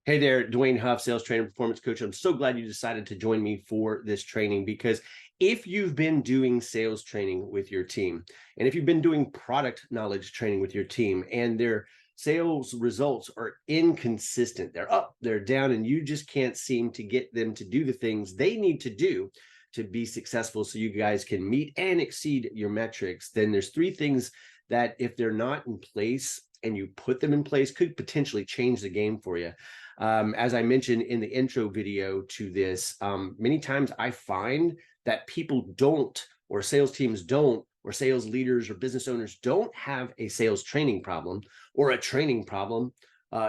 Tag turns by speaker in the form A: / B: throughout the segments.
A: Hey there, Dwayne Huff, sales trainer, performance coach. I'm so glad you decided to join me for this training because if you've been doing sales training with your team, and if you've been doing product knowledge training with your team, and their sales results are inconsistent, they're up, they're down, and you just can't seem to get them to do the things they need to do to be successful so you guys can meet and exceed your metrics, then there's three things that if they're not in place and you put them in place could potentially change the game for you. As I mentioned in the intro video to this, many times I find that people don't, or sales teams don't, or sales leaders or business owners don't have a sales training problem or a training problem.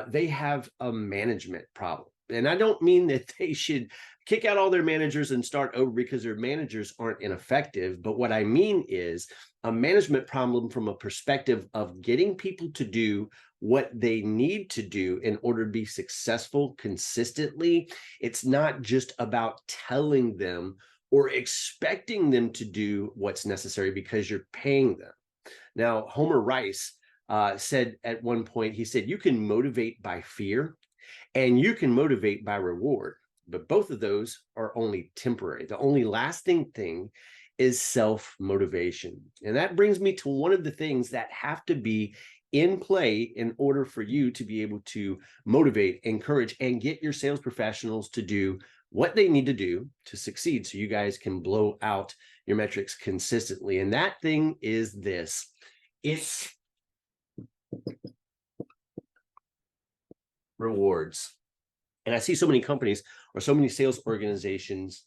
A: They have a management problem. And I don't mean that they should kick out all their managers and start over because their managers aren't ineffective. But what I mean is a management problem from a perspective of getting people to do what they need to do in order to be successful consistently. It's not just about telling them or expecting them to do what's necessary because you're paying them. Now, Homer Rice said at one point, he said, you can motivate by fear and you can motivate by reward, but both of those are only temporary. The only lasting thing is self-motivation. And that brings me to one of the things that have to be in play in order for you to be able to motivate, encourage, and get your sales professionals to do what they need to do to succeed so you guys can blow out your metrics consistently. And that thing is this: it's rewards. And I see so many companies or so many sales organizations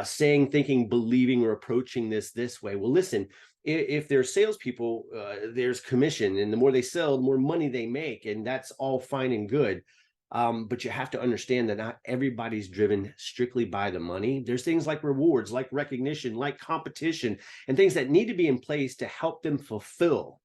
A: saying, thinking, believing, or approaching this way. Well, listen, if they're salespeople, there's commission, and the more they sell, the more money they make, and that's all fine and good. But you have to understand that not everybody's driven strictly by the money. There's things like rewards, like recognition, like competition, and things that need to be in place to help them fulfill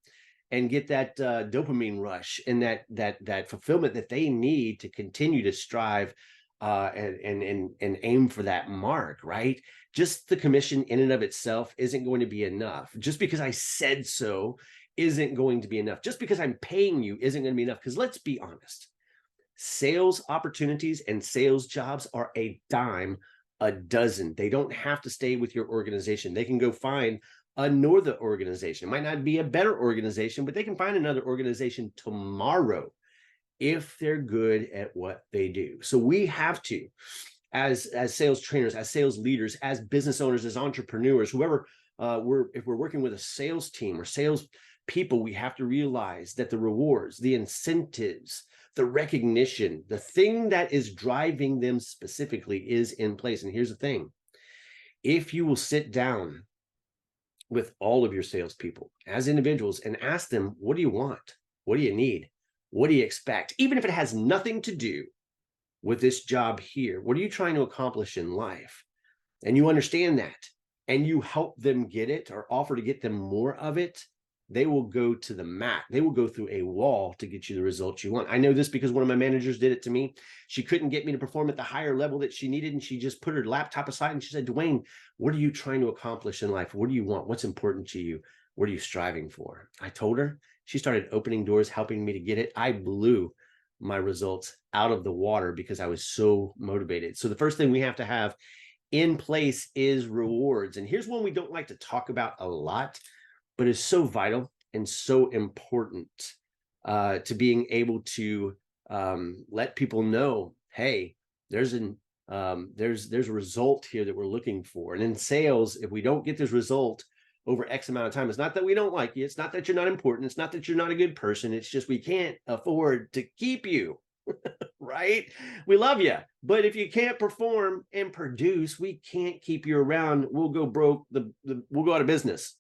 A: and get that dopamine rush and that fulfillment that they need to continue to strive and aim for that mark, right? Just the commission in and of itself isn't going to be enough. Just because I said so isn't going to be enough. Just because I'm paying you isn't going to be enough. Because let's be honest, sales opportunities and sales jobs are a dime a dozen. They don't have to stay with your organization. They can go find another organization. It might not be a better organization, but they can find another organization tomorrow if they're good at what they do. So we have to, as sales trainers, as sales leaders, as business owners, as entrepreneurs, whoever if we're working with a sales team or sales people, we have to realize that the rewards, the incentives, the recognition, the thing that is driving them specifically is in place. And here's the thing: if you will sit down with all of your salespeople as individuals and ask them, what do you want? What do you need? What do you expect? Even if it has nothing to do with this job here, what are you trying to accomplish in life? And you understand that, and you help them get it or offer to get them more of it, they will go to the mat. They will go through a wall to get you the results you want. I know this because one of my managers did it to me. She couldn't get me to perform at the higher level that she needed, and she just put her laptop aside and she said, Dwayne, what are you trying to accomplish in life? What do you want? What's important to you? What are you striving for? I told her. She started opening doors, helping me to get it. I blew my results out of the water because I was so motivated. So the first thing we have to have in place is rewards. And here's one we don't like to talk about a lot, but is so vital and so important to being able to let people know, hey, there's a result here that we're looking for. And in sales, if we don't get this result over X amount of time, it's not that we don't like you, it's not that you're not important, it's not that you're not a good person, it's just we can't afford to keep you. Right? We love you, but if you can't perform and produce, we can't keep you around. We'll go broke. We'll go out of business.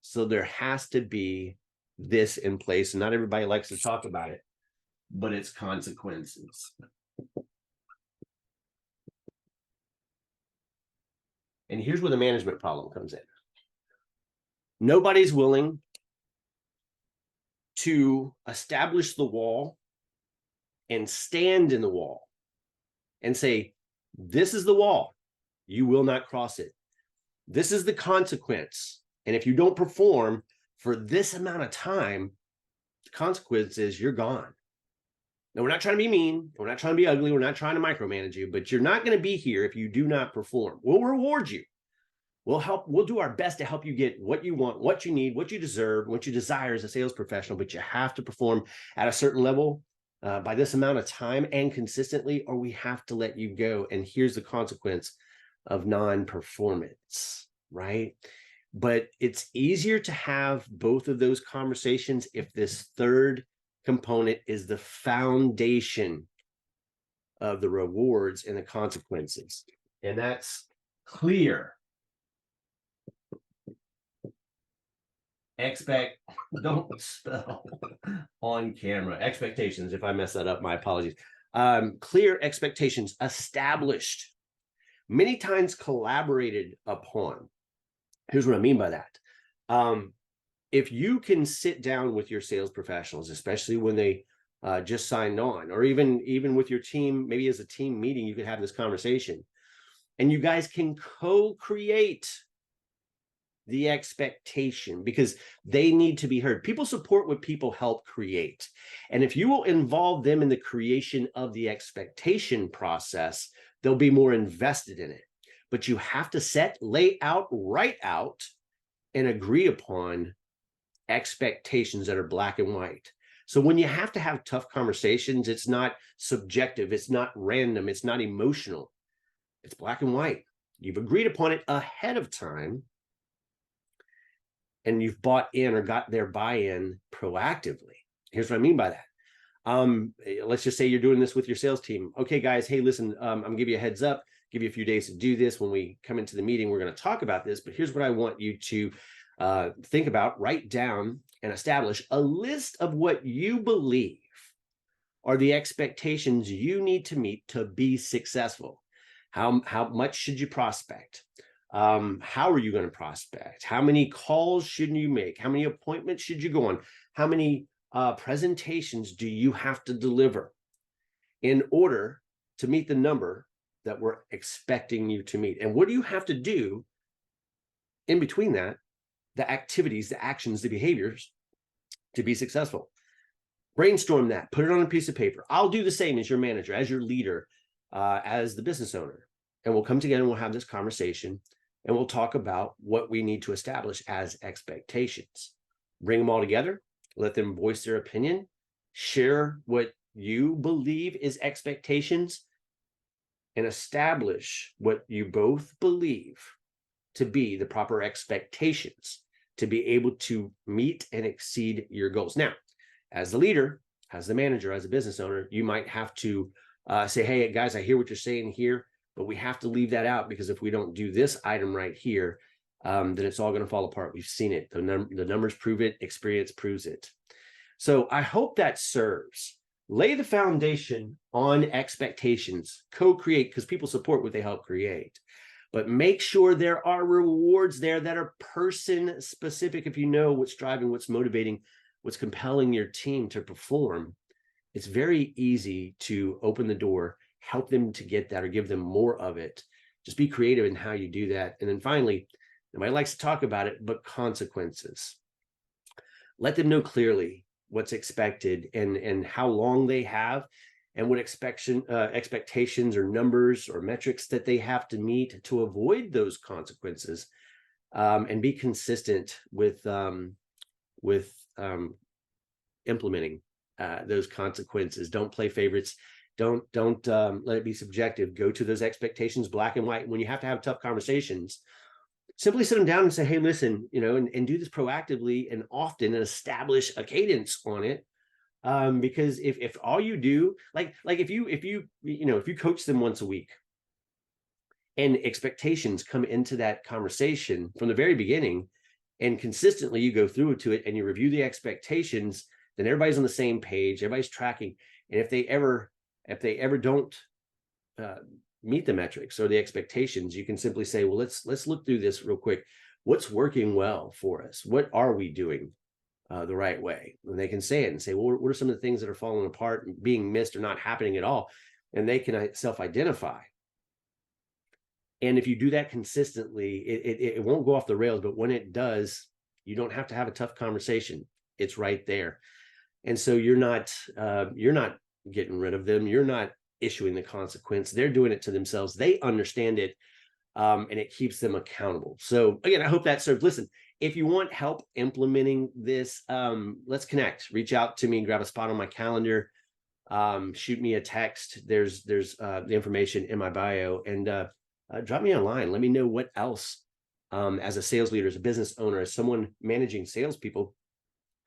A: So there has to be this in place. And not everybody likes to talk about it, but it's consequences. And here's where the management problem comes in. Nobody's willing to establish the wall and stand in the wall and say, this is the wall. You will not cross it. This is the consequence. And if you don't perform for this amount of time, the consequence is you're gone. Now, we're not trying to be mean. We're not trying to be ugly. We're not trying to micromanage you, but you're not going to be here if you do not perform. We'll reward you. We'll do our best to help you get what you want, what you need, what you deserve, what you desire as a sales professional, but you have to perform at a certain level by this amount of time and consistently, or we have to let you go. And here's the consequence of non-performance, right? But it's easier to have both of those conversations if this third component is the foundation of the rewards and the consequences. And that's clear. Don't spell on camera. Expectations. If I mess that up, my apologies. Clear expectations established, many times collaborated upon. Here's what I mean by that. If you can sit down with your sales professionals, especially when they just signed on, or even with your team, maybe as a team meeting, you could have this conversation, and you guys can co-create the expectation, because they need to be heard. People support what people help create. And if you will involve them in the creation of the expectation process, they'll be more invested in it. But you have to lay out, write out, and agree upon expectations that are black and white. So when you have to have tough conversations, it's not subjective, it's not random, it's not emotional. It's black and white. You've agreed upon it ahead of time, and you've bought in or got their buy-in proactively. Here's what I mean by that. Let's just say you're doing this with your sales team. Okay, guys, hey, listen, I'm gonna give you a heads up, give you a few days to do this. When we come into the meeting, we're gonna talk about this, but here's what I want you to think about, write down, and establish a list of what you believe are the expectations you need to meet to be successful. How much should you prospect? How are you going to prospect? How many calls should you make? How many appointments should you go on? How many presentations do you have to deliver in order to meet the number that we're expecting you to meet? And what do you have to do in between that, the activities, the actions, the behaviors, to be successful? Brainstorm that, put it on a piece of paper. I'll do the same as your manager, as your leader, as the business owner. And we'll come together and we'll have this conversation, and we'll talk about what we need to establish as expectations. Bring them all together, let them voice their opinion, share what you believe is expectations, and establish what you both believe to be the proper expectations to be able to meet and exceed your goals. Now, as the leader, as the manager, as a business owner, you might have to say, hey, guys, I hear what you're saying here, but we have to leave that out, because if we don't do this item right here, then it's all going to fall apart. We've seen it. The numbers prove it. Experience proves it. So I hope that serves. Lay the foundation on expectations, co-create, because people support what they help create. But make sure there are rewards there that are person specific. If you know what's driving, what's motivating, what's compelling your team to perform, it's very easy to open the door, help them to get that, or give them more of it. Just be creative in how you do that. And then finally, nobody likes to talk about it, but consequences. Let them know clearly what's expected and how long they have, and what expectations or numbers or metrics that they have to meet to avoid those consequences, and be consistent with implementing those consequences. Don't play favorites. Don't let it be subjective. Go to those expectations, black and white. When you have to have tough conversations, simply sit them down and say, hey, listen, and do this proactively and often, and establish a cadence on it. Because if all you do, like if you coach them once a week, and expectations come into that conversation from the very beginning, and consistently you go through to it and you review the expectations, then everybody's on the same page, everybody's tracking. And if they ever don't meet the metrics or the expectations, you can simply say, well, let's look through this real quick. What's working well for us? What are we doing the right way? And they can say it and say, well, what are some of the things that are falling apart and being missed or not happening at all? And they can self-identify. And if you do that consistently, it won't go off the rails. But when it does, you don't have to have a tough conversation. It's right there. And so you're not getting rid of them. You're not issuing the consequence. They're doing it to themselves. They understand it, and it keeps them accountable. So again, I hope that serves. Listen, if you want help implementing this, let's connect. Reach out to me, grab a spot on my calendar, shoot me a text. There's the information in my bio, and drop me a line. Let me know what else, as a sales leader, as a business owner, as someone managing salespeople,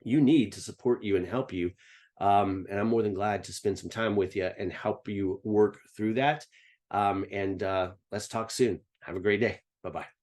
A: you need to support you and help you. And I'm more than glad to spend some time with you and help you work through that. And let's talk soon. Have a great day. Bye-bye.